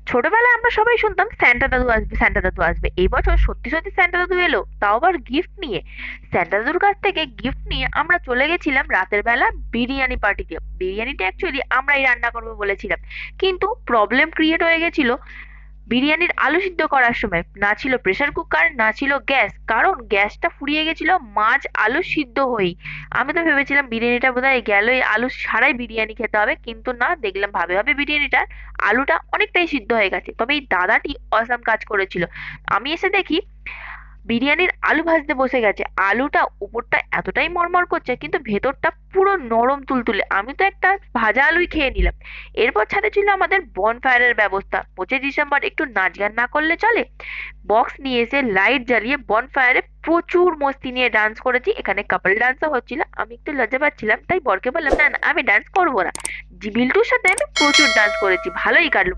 ছোটবেলায় আমরা সবাই শুনতাম স্যান্টা দাদু আসবে, স্যান্টা দাদু আসবে। এই বছর সত্যি সত্যি স্যান্টা দাদু এলো, তাও আবার গিফট নিয়ে। স্যান্টা দাদুর কাছ থেকে গিফট নিয়ে আমরা চলে গেছিলাম রাতের বেলা বিরিয়ানি পার্টিতে। বিরিয়ানিটা অ্যাকচুয়ালি আমরাই রান্না করবো বলেছিলাম, কিন্তু প্রবলেম ক্রিয়েট হয়ে গেছিল। বিরিয়ানির আলু সিদ্ধ করার সময় না ছিল প্রেসার কুকার, না ছিল গ্যাস, কারণ গ্যাসটা ফুরিয়ে গেছিল মাছ আলু সিদ্ধ হয়েই। আমি তো ভেবেছিলাম বিরিয়ানিটা বোধহয় গেল, এই আলু ছাড়াই বিরিয়ানি খেতে হবে, কিন্তু না, দেখলাম ভাবে ভাবে বিরিয়ানিটার আলুটা অনেকটাই সিদ্ধ হয়ে গেছে। তবে এই দাদাটি অসাম কাজ করেছিল। আমি এসে দেখি বিরিয়ানির আলু ভাজতে বসে গেছে। আলুটা উপরটা এতটাই মরমর করছে, কিন্তু ভেতরটা পুরো নরম তুলতুলে। আমি তো একটা ভাজা আলুই খেয়ে নিলাম। এরপর ছাদে ছিল আমাদের বনফায়ারের ব্যবস্থা। 25 ডিসেম্বর একটু নাচ গান না করলে চলে? বক্স নিয়ে এসে লাইট জ্বালিয়ে বনফায়ারে প্রচুর মস্তি নিয়ে ডান্স করেছি। এখানে কাপল ডান্সও হচ্ছিল। আমি একটু লজ্জা পাচ্ছিলাম, তাই বরকে বললাম, না না, আমি ডান্স করবো না। বিল্টুর সাথে আমি প্রচুর ডান্স করেছি, ভালোই কাটলো।